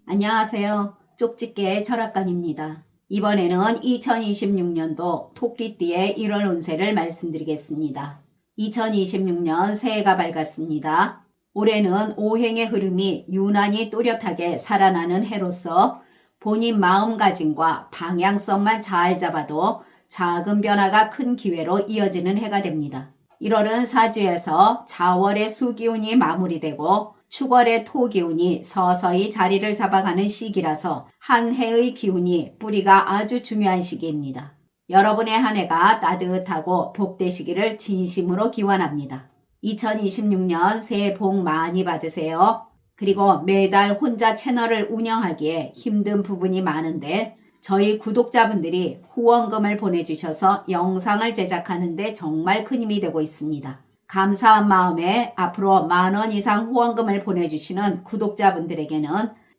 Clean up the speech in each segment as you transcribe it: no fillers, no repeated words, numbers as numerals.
안녕하세요. 쪽집게 철학관입니다. 이번에는 2026년도 토끼띠의 1월 운세를 말씀드리겠습니다. 2026년 새해가 밝았습니다. 올해는 오행의 흐름이 유난히 또렷하게 살아나는 해로서 본인 마음가짐과 방향성만 잘 잡아도 작은 변화가 큰 기회로 이어지는 해가 됩니다. 1월은 사주에서 자월의 수기운이 마무리되고 축월의 토기운이 서서히 자리를 잡아가는 시기라서 한 해의 기운이 뿌리가 아주 중요한 시기입니다. 여러분의 한 해가 따뜻하고 복되시기를 진심으로 기원합니다. 2026년 새해 복 많이 받으세요. 그리고 매달 혼자 채널을 운영하기에 힘든 부분이 많은데 저희 구독자분들이 후원금을 보내주셔서 영상을 제작하는데 정말 큰 힘이 되고 있습니다. 감사한 마음에 앞으로 10,000원 이상 후원금을 보내주시는 구독자분들에게는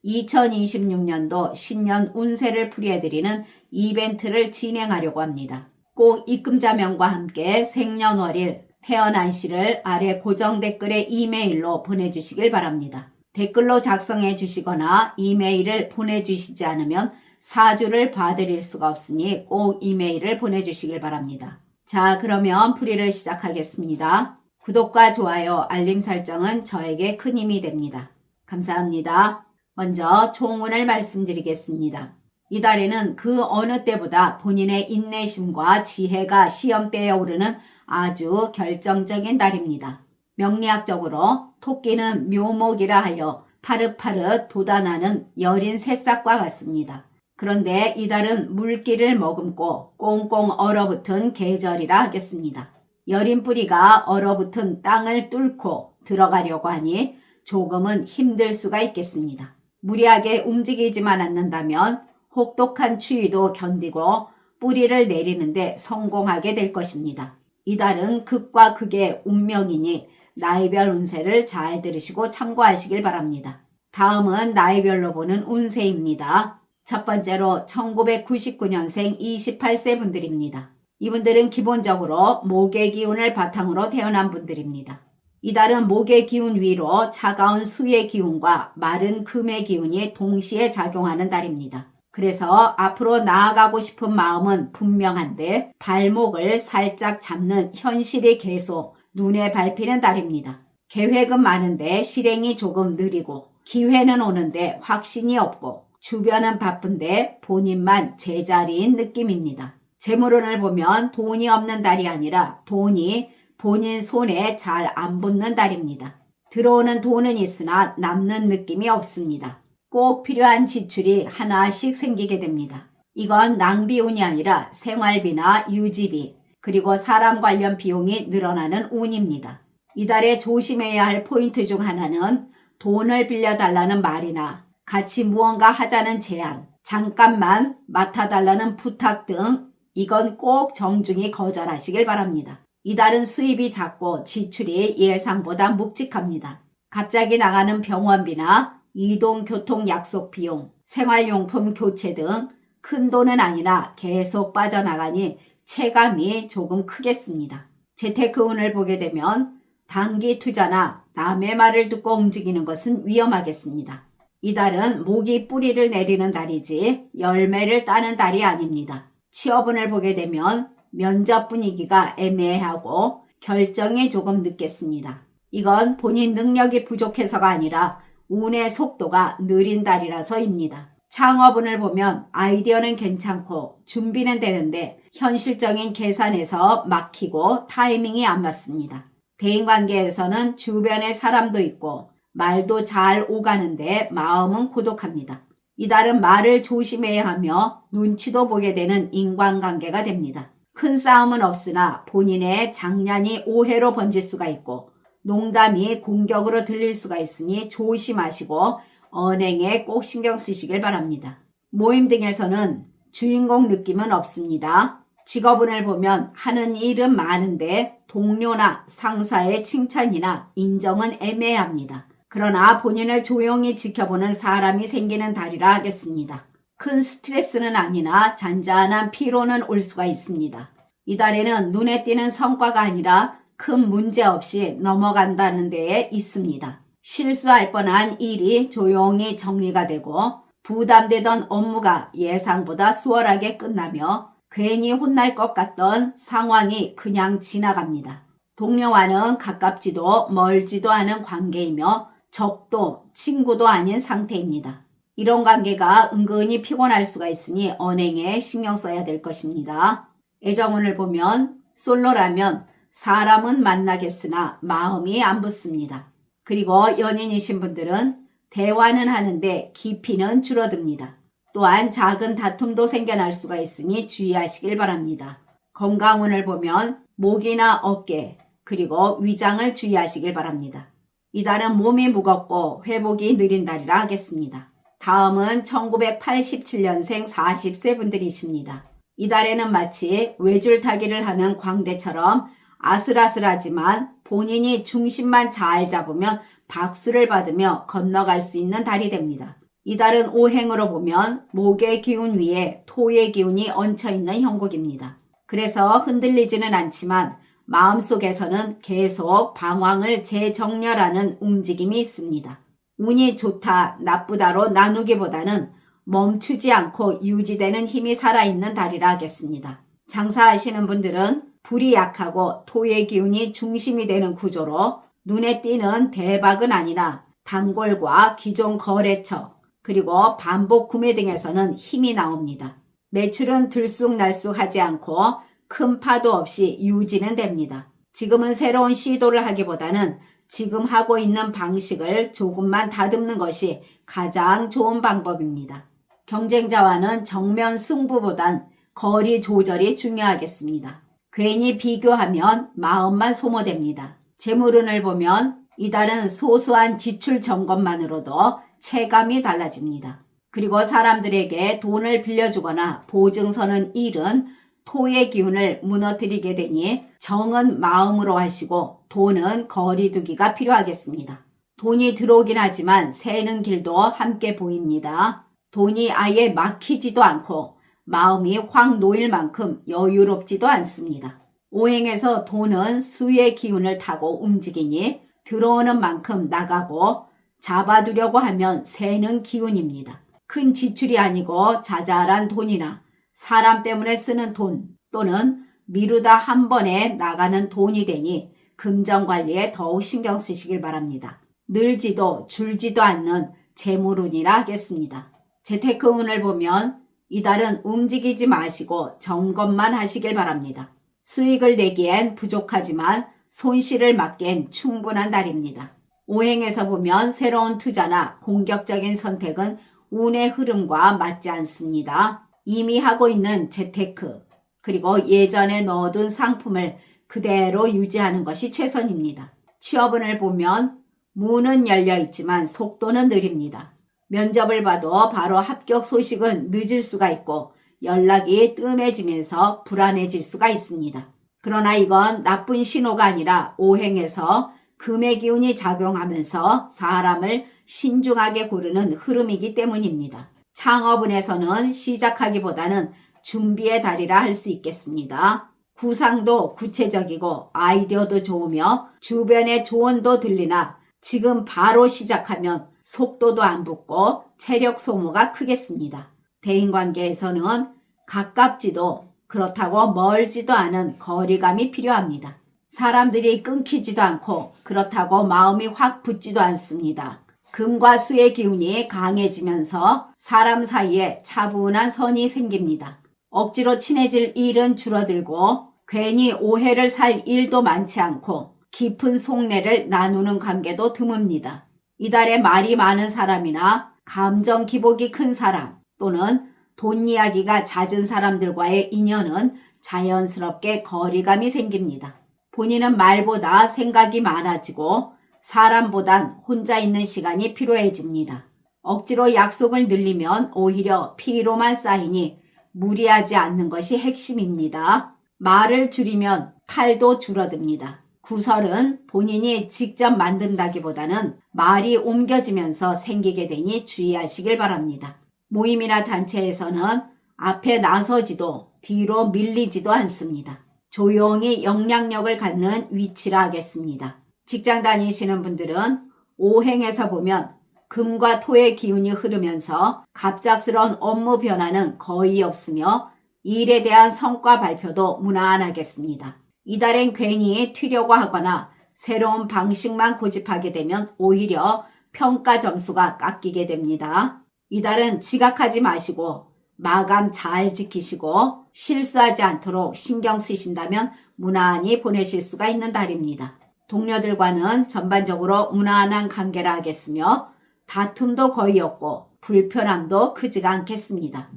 2026년도 신년 운세를 풀이해드리는 이벤트를 진행하려고 합니다. 꼭 입금자명과 함께 생년월일, 태어난 시를 아래 고정 댓글에 이메일로 보내주시길 바랍니다. 댓글로 작성해 주시거나 이메일을 보내주시지 않으면 사주를 봐드릴 수가 없으니 꼭 이메일을 보내주시길 바랍니다. 자, 그러면 풀이를 시작하겠습니다. 구독과 좋아요, 알림 설정은 저에게 큰 힘이 됩니다. 감사합니다. 먼저 총운을 말씀드리겠습니다. 이달에는 그 어느 때보다 본인의 인내심과 지혜가 시험대에 오르는 아주 결정적인 달입니다. 명리학적으로 토끼는 묘목이라 하여 파릇파릇 돋아나는 여린 새싹과 같습니다. 그런데 이달은 물기를 머금고 꽁꽁 얼어붙은 계절이라 하겠습니다. 여린 뿌리가 얼어붙은 땅을 뚫고 들어가려고 하니 조금은 힘들 수가 있겠습니다. 무리하게 움직이지만 않는다면 혹독한 추위도 견디고 뿌리를 내리는데 성공하게 될 것입니다. 이달은 극과 극의 운명이니 나이별 운세를 잘 들으시고 참고하시길 바랍니다. 다음은 나이별로 보는 운세입니다. 첫 번째로 1999년생 28세 분들입니다. 이분들은 기본적으로 목의 기운을 바탕으로 태어난 분들입니다. 이달은 목의 기운 위로 차가운 수의 기운과 마른 금의 기운이 동시에 작용하는 달입니다. 그래서 앞으로 나아가고 싶은 마음은 분명한데 발목을 살짝 잡는 현실이 계속 눈에 밟히는 달입니다. 계획은 많은데 실행이 조금 느리고 기회는 오는데 확신이 없고 주변은 바쁜데 본인만 제자리인 느낌입니다. 재물운을 보면 돈이 없는 달이 아니라 돈이 본인 손에 잘 안 붙는 달입니다. 들어오는 돈은 있으나 남는 느낌이 없습니다. 꼭 필요한 지출이 하나씩 생기게 됩니다. 이건 낭비운이 아니라 생활비나 유지비 그리고 사람 관련 비용이 늘어나는 운입니다. 이달에 조심해야 할 포인트 중 하나는 돈을 빌려달라는 말이나 같이 무언가 하자는 제안, 잠깐만 맡아달라는 부탁 등 이건 꼭 정중히 거절하시길 바랍니다. 이달은 수입이 작고 지출이 예상보다 묵직합니다. 갑자기 나가는 병원비나 이동 교통 약속 비용, 생활용품 교체 등 큰 돈은 아니라 계속 빠져나가니 체감이 조금 크겠습니다. 재테크운을 보게 되면 단기 투자나 남의 말을 듣고 움직이는 것은 위험하겠습니다. 이달은 목이 뿌리를 내리는 달이지 열매를 따는 달이 아닙니다. 취업운을 보게 되면 면접 분위기가 애매하고 결정이 조금 늦겠습니다. 이건 본인 능력이 부족해서가 아니라 운의 속도가 느린 달이라서입니다. 창업운을 보면 아이디어는 괜찮고 준비는 되는데 현실적인 계산에서 막히고 타이밍이 안 맞습니다. 대인관계에서는 주변에 사람도 있고 말도 잘 오가는데 마음은 고독합니다. 이달은 말을 조심해야 하며 눈치도 보게 되는 인간관계가 됩니다. 큰 싸움은 없으나 본인의 장난이 오해로 번질 수가 있고 농담이 공격으로 들릴 수가 있으니 조심하시고 언행에 꼭 신경 쓰시길 바랍니다. 모임 등에서는 주인공 느낌은 없습니다. 직업운을 보면 하는 일은 많은데 동료나 상사의 칭찬이나 인정은 애매합니다. 그러나 본인을 조용히 지켜보는 사람이 생기는 달이라 하겠습니다. 큰 스트레스는 아니나 잔잔한 피로는 올 수가 있습니다. 이달에는 눈에 띄는 성과가 아니라 큰 문제 없이 넘어간다는 데에 있습니다. 실수할 뻔한 일이 조용히 정리가 되고 부담되던 업무가 예상보다 수월하게 끝나며 괜히 혼날 것 같던 상황이 그냥 지나갑니다. 동료와는 가깝지도 멀지도 않은 관계이며 적도 친구도 아닌 상태입니다. 이런 관계가 은근히 피곤할 수가 있으니 언행에 신경 써야 될 것입니다. 애정운을 보면 솔로라면 사람은 만나겠으나 마음이 안 붙습니다. 그리고 연인이신 분들은 대화는 하는데 깊이는 줄어듭니다. 또한 작은 다툼도 생겨날 수가 있으니 주의하시길 바랍니다. 건강운을 보면 목이나 어깨 그리고 위장을 주의하시길 바랍니다. 이달은 몸이 무겁고 회복이 느린 달이라 하겠습니다. 다음은 1987년생 40세 분들이십니다. 이달에는 마치 외줄타기를 하는 광대처럼 아슬아슬하지만 본인이 중심만 잘 잡으면 박수를 받으며 건너갈 수 있는 달이 됩니다. 이달은 오행으로 보면 목의 기운 위에 토의 기운이 얹혀있는 형국입니다. 그래서 흔들리지는 않지만 마음속에서는 계속 방황을 재정렬하는 움직임이 있습니다. 운이 좋다, 나쁘다로 나누기보다는 멈추지 않고 유지되는 힘이 살아있는 달이라 하겠습니다. 장사하시는 분들은 불이 약하고 토의 기운이 중심이 되는 구조로 눈에 띄는 대박은 아니나 단골과 기존 거래처 그리고 반복 구매 등에서는 힘이 나옵니다. 매출은 들쑥날쑥하지 않고 큰 파도 없이 유지는 됩니다. 지금은 새로운 시도를 하기보다는 지금 하고 있는 방식을 조금만 다듬는 것이 가장 좋은 방법입니다. 경쟁자와는 정면 승부보단 거리 조절이 중요하겠습니다. 괜히 비교하면 마음만 소모됩니다. 재물운을 보면 이달은 소소한 지출 점검만으로도 체감이 달라집니다. 그리고 사람들에게 돈을 빌려주거나 보증 서는 일은 토의 기운을 무너뜨리게 되니 정은 마음으로 하시고 돈은 거리 두기가 필요하겠습니다. 돈이 들어오긴 하지만 새는 길도 함께 보입니다. 돈이 아예 막히지도 않고 마음이 확 놓일 만큼 여유롭지도 않습니다. 오행에서 돈은 수의 기운을 타고 움직이니 들어오는 만큼 나가고 잡아두려고 하면 새는 기운입니다. 큰 지출이 아니고 자잘한 돈이나 사람 때문에 쓰는 돈 또는 미루다 한 번에 나가는 돈이 되니 금전관리에 더욱 신경 쓰시길 바랍니다. 늘지도 줄지도 않는 재물운이라 하겠습니다. 재테크운을 보면 이달은 움직이지 마시고 점검만 하시길 바랍니다. 수익을 내기엔 부족하지만 손실을 막기엔 충분한 달입니다. 오행에서 보면 새로운 투자나 공격적인 선택은 운의 흐름과 맞지 않습니다. 이미 하고 있는 재테크 그리고 예전에 넣어둔 상품을 그대로 유지하는 것이 최선입니다. 취업운을 보면 문은 열려 있지만 속도는 느립니다. 면접을 봐도 바로 합격 소식은 늦을 수가 있고 연락이 뜸해지면서 불안해질 수가 있습니다. 그러나 이건 나쁜 신호가 아니라 오행에서 금의 기운이 작용하면서 사람을 신중하게 고르는 흐름이기 때문입니다. 창업운에서는 시작하기보다는 준비의 달이라 할 수 있겠습니다. 구상도 구체적이고 아이디어도 좋으며 주변의 조언도 들리나 지금 바로 시작하면 속도도 안 붙고 체력 소모가 크겠습니다. 대인관계에서는 가깝지도 그렇다고 멀지도 않은 거리감이 필요합니다. 사람들이 끊기지도 않고 그렇다고 마음이 확 붙지도 않습니다. 금과 수의 기운이 강해지면서 사람 사이에 차분한 선이 생깁니다. 억지로 친해질 일은 줄어들고 괜히 오해를 살 일도 많지 않고 깊은 속내를 나누는 관계도 드뭅니다. 이달에 말이 많은 사람이나 감정 기복이 큰 사람 또는 돈 이야기가 잦은 사람들과의 인연은 자연스럽게 거리감이 생깁니다. 본인은 말보다 생각이 많아지고 사람보단 혼자 있는 시간이 필요해집니다. 억지로 약속을 늘리면 오히려 피로만 쌓이니 무리하지 않는 것이 핵심입니다. 말을 줄이면 탈도 줄어듭니다. 구설은 본인이 직접 만든다기보다는 말이 옮겨지면서 생기게 되니 주의하시길 바랍니다. 모임이나 단체에서는 앞에 나서지도 뒤로 밀리지도 않습니다. 조용히 영향력을 갖는 위치라 하겠습니다. 직장 다니시는 분들은 오행에서 보면 금과 토의 기운이 흐르면서 갑작스러운 업무 변화는 거의 없으며 일에 대한 성과 발표도 무난하겠습니다. 이달엔 괜히 튀려고 하거나 새로운 방식만 고집하게 되면 오히려 평가 점수가 깎이게 됩니다. 이달은 지각하지 마시고 마감 잘 지키시고 실수하지 않도록 신경 쓰신다면 무난히 보내실 수가 있는 달입니다. 동료들과는 전반적으로 무난한 관계라 하겠으며 다툼도 거의 없고 불편함도 크지가 않겠습니다.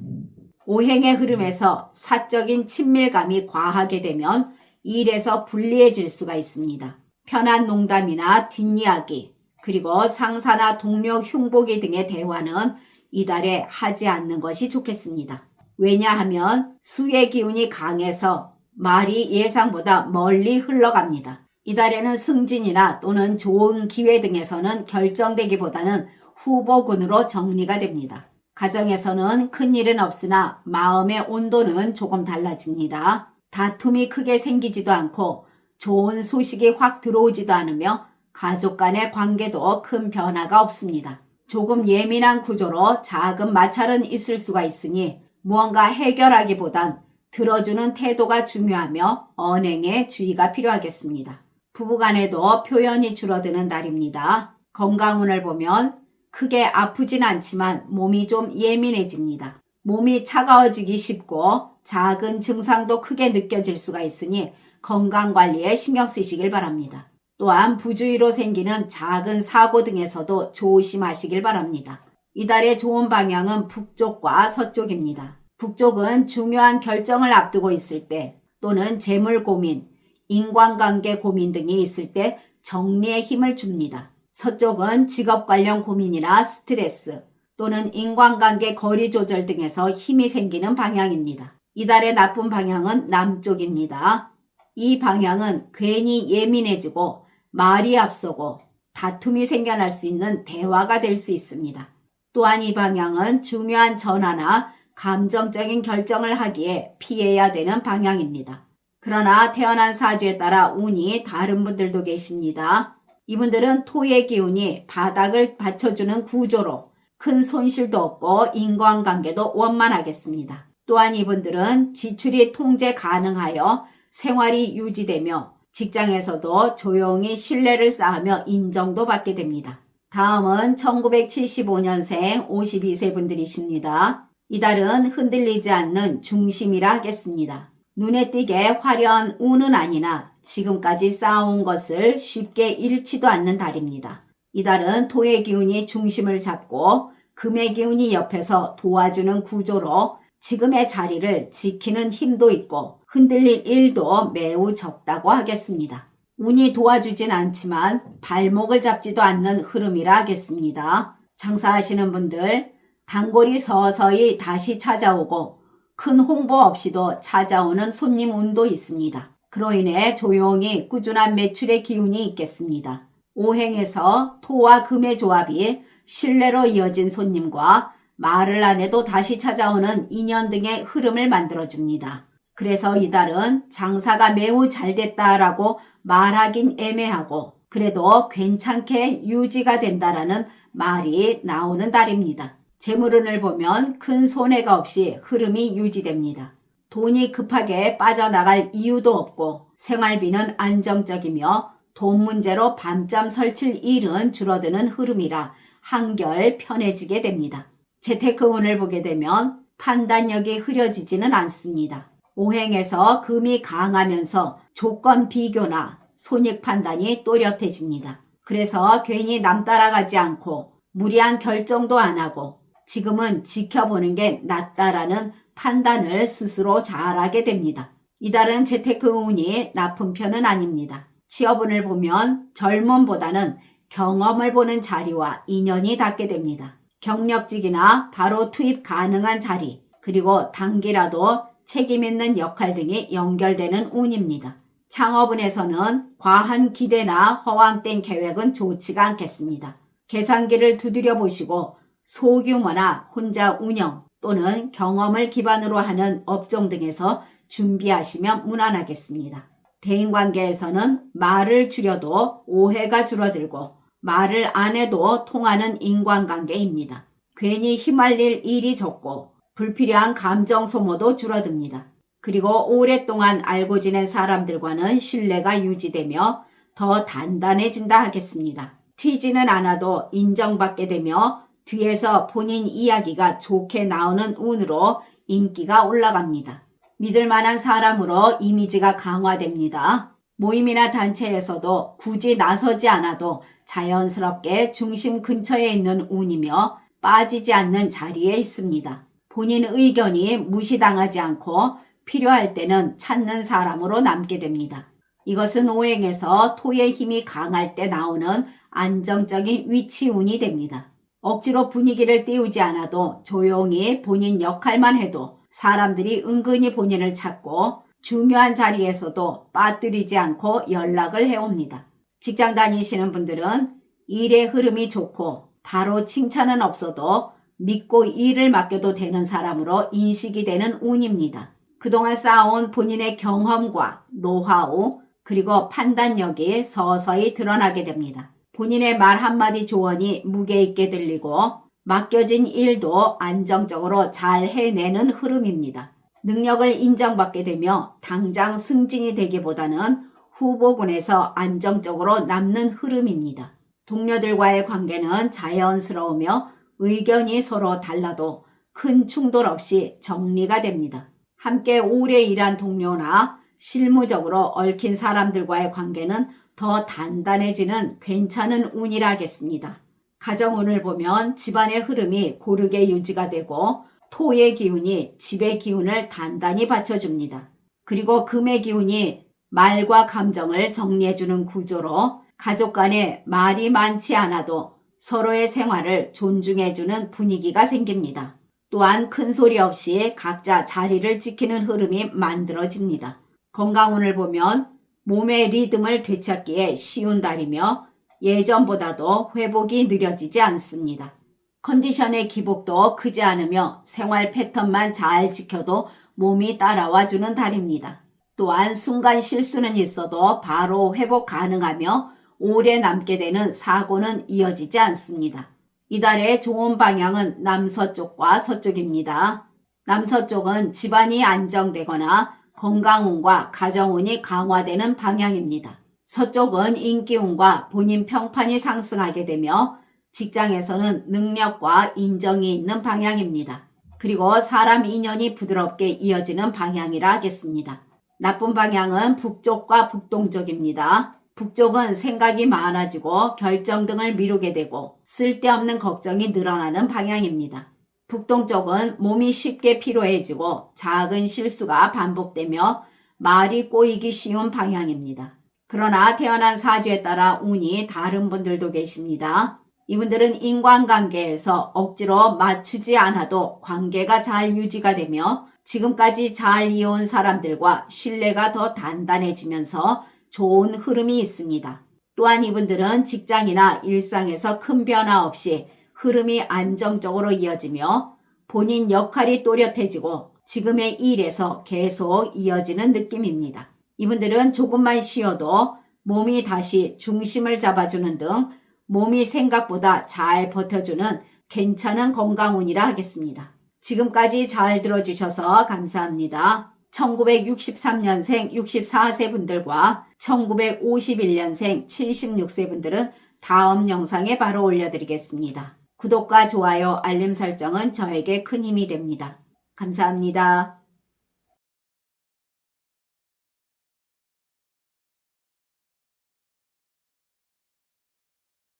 오행의 흐름에서 사적인 친밀감이 과하게 되면 일에서 불리해질 수가 있습니다. 편한 농담이나 뒷이야기, 그리고 상사나 동료 흉보기 등의 대화는 이달에 하지 않는 것이 좋겠습니다. 왜냐하면 수의 기운이 강해서 말이 예상보다 멀리 흘러갑니다. 이달에는 승진이나 또는 좋은 기회 등에서는 결정되기보다는 후보군으로 정리가 됩니다. 가정에서는 큰일은 없으나 마음의 온도는 조금 달라집니다. 다툼이 크게 생기지도 않고 좋은 소식이 확 들어오지도 않으며 가족 간의 관계도 큰 변화가 없습니다. 조금 예민한 구조로 작은 마찰은 있을 수가 있으니 무언가 해결하기보단 들어주는 태도가 중요하며 언행에 주의가 필요하겠습니다. 부부간에도 표현이 줄어드는 달입니다. 건강운을 보면 크게 아프진 않지만 몸이 좀 예민해집니다. 몸이 차가워지기 쉽고 작은 증상도 크게 느껴질 수가 있으니 건강관리에 신경 쓰시길 바랍니다. 또한 부주의로 생기는 작은 사고 등에서도 조심하시길 바랍니다. 이달의 좋은 방향은 북쪽과 서쪽입니다. 북쪽은 중요한 결정을 앞두고 있을 때 또는 재물 고민, 인간관계 고민 등이 있을 때 정리에 힘을 줍니다. 서쪽은 직업 관련 고민이나 스트레스 또는 인간관계 거리 조절 등에서 힘이 생기는 방향입니다. 이달의 나쁜 방향은 남쪽입니다. 이 방향은 괜히 예민해지고 말이 앞서고 다툼이 생겨날 수 있는 대화가 될 수 있습니다. 또한 이 방향은 중요한 전화나 감정적인 결정을 하기에 피해야 되는 방향입니다. 그러나 태어난 사주에 따라 운이 다른 분들도 계십니다. 이분들은 토의 기운이 바닥을 받쳐주는 구조로 큰 손실도 없고 인간관계도 원만하겠습니다. 또한 이분들은 지출이 통제 가능하여 생활이 유지되며 직장에서도 조용히 신뢰를 쌓으며 인정도 받게 됩니다. 다음은 1975년생 52세 분들이십니다. 이달은 흔들리지 않는 중심이라 하겠습니다. 눈에 띄게 화려한 운은 아니나 지금까지 쌓아온 것을 쉽게 잃지도 않는 달입니다. 이달은 토의 기운이 중심을 잡고 금의 기운이 옆에서 도와주는 구조로 지금의 자리를 지키는 힘도 있고 흔들릴 일도 매우 적다고 하겠습니다. 운이 도와주진 않지만 발목을 잡지도 않는 흐름이라 하겠습니다. 장사하시는 분들 단골이 서서히 다시 찾아오고 큰 홍보 없이도 찾아오는 손님 운도 있습니다. 그로 인해 조용히 꾸준한 매출의 기운이 있겠습니다. 오행에서 토와 금의 조합이 신뢰로 이어진 손님과 말을 안 해도 다시 찾아오는 인연 등의 흐름을 만들어줍니다. 그래서 이달은 장사가 매우 잘 됐다라고 말하긴 애매하고 그래도 괜찮게 유지가 된다라는 말이 나오는 달입니다. 재물운을 보면 큰 손해가 없이 흐름이 유지됩니다. 돈이 급하게 빠져나갈 이유도 없고 생활비는 안정적이며 돈 문제로 밤잠 설칠 일은 줄어드는 흐름이라 한결 편해지게 됩니다. 재테크운을 보게 되면 판단력이 흐려지지는 않습니다. 오행에서 금이 강하면서 조건 비교나 손익 판단이 또렷해집니다. 그래서 괜히 남 따라가지 않고 무리한 결정도 안 하고 지금은 지켜보는 게 낫다라는 판단을 스스로 잘하게 됩니다. 이달은 재테크 운이 나쁜 편은 아닙니다. 취업운을 보면 젊음보다는 경험을 보는 자리와 인연이 닿게 됩니다. 경력직이나 바로 투입 가능한 자리, 그리고 단기라도 책임 있는 역할 등이 연결되는 운입니다. 창업운에서는 과한 기대나 허황된 계획은 좋지가 않겠습니다. 계산기를 두드려 보시고 소규모나 혼자 운영 또는 경험을 기반으로 하는 업종 등에서 준비하시면 무난하겠습니다. 대인관계에서는 말을 줄여도 오해가 줄어들고 말을 안 해도 통하는 인간관계입니다. 괜히 휘말릴 일이 적고 불필요한 감정 소모도 줄어듭니다. 그리고 오랫동안 알고 지낸 사람들과는 신뢰가 유지되며 더 단단해진다 하겠습니다. 튀지는 않아도 인정받게 되며 뒤에서 본인 이야기가 좋게 나오는 운으로 인기가 올라갑니다. 믿을 만한 사람으로 이미지가 강화됩니다. 모임이나 단체에서도 굳이 나서지 않아도 자연스럽게 중심 근처에 있는 운이며 빠지지 않는 자리에 있습니다. 본인 의견이 무시당하지 않고 필요할 때는 찾는 사람으로 남게 됩니다. 이것은 오행에서 토의 힘이 강할 때 나오는 안정적인 위치 운이 됩니다. 억지로 분위기를 띄우지 않아도 조용히 본인 역할만 해도 사람들이 은근히 본인을 찾고 중요한 자리에서도 빠뜨리지 않고 연락을 해옵니다. 직장 다니시는 분들은 일의 흐름이 좋고 바로 칭찬은 없어도 믿고 일을 맡겨도 되는 사람으로 인식이 되는 운입니다. 그동안 쌓아온 본인의 경험과 노하우 그리고 판단력이 서서히 드러나게 됩니다. 본인의 말 한마디 조언이 무게 있게 들리고 맡겨진 일도 안정적으로 잘 해내는 흐름입니다. 능력을 인정받게 되며 당장 승진이 되기보다는 후보군에서 안정적으로 남는 흐름입니다. 동료들과의 관계는 자연스러우며 의견이 서로 달라도 큰 충돌 없이 정리가 됩니다. 함께 오래 일한 동료나 실무적으로 얽힌 사람들과의 관계는 더 단단해지는 괜찮은 운이라 하겠습니다. 가정운을 보면 집안의 흐름이 고르게 유지가 되고 토의 기운이 집의 기운을 단단히 받쳐줍니다. 그리고 금의 기운이 말과 감정을 정리해주는 구조로 가족 간에 말이 많지 않아도 서로의 생활을 존중해주는 분위기가 생깁니다. 또한 큰 소리 없이 각자 자리를 지키는 흐름이 만들어집니다. 건강운을 보면 몸의 리듬을 되찾기에 쉬운 달이며 예전보다도 회복이 느려지지 않습니다. 컨디션의 기복도 크지 않으며 생활 패턴만 잘 지켜도 몸이 따라와주는 달입니다. 또한 순간 실수는 있어도 바로 회복 가능하며 오래 남게 되는 사고는 이어지지 않습니다. 이달의 좋은 방향은 남서쪽과 서쪽입니다. 남서쪽은 집안이 안정되거나 건강운과 가정운이 강화되는 방향입니다. 서쪽은 인기운과 본인 평판이 상승하게 되며 직장에서는 능력과 인정이 있는 방향입니다. 그리고 사람 인연이 부드럽게 이어지는 방향이라 하겠습니다. 나쁜 방향은 북쪽과 북동쪽입니다. 북쪽은 생각이 많아지고 결정 등을 미루게 되고 쓸데없는 걱정이 늘어나는 방향입니다. 북동쪽은 몸이 쉽게 피로해지고 작은 실수가 반복되며 말이 꼬이기 쉬운 방향입니다. 그러나 태어난 사주에 따라 운이 다른 분들도 계십니다. 이분들은 인간관계에서 억지로 맞추지 않아도 관계가 잘 유지가 되며 지금까지 잘 이어온 사람들과 신뢰가 더 단단해지면서 좋은 흐름이 있습니다. 또한 이분들은 직장이나 일상에서 큰 변화 없이 흐름이 안정적으로 이어지며 본인 역할이 또렷해지고 지금의 일에서 계속 이어지는 느낌입니다. 이분들은 조금만 쉬어도 몸이 다시 중심을 잡아주는 등 몸이 생각보다 잘 버텨주는 괜찮은 건강운이라 하겠습니다. 지금까지 잘 들어주셔서 감사합니다. 1963년생 64세 분들과 1951년생 76세 분들은 다음 영상에 바로 올려드리겠습니다. 구독과 좋아요, 알림 설정은 저에게 큰 힘이 됩니다. 감사합니다.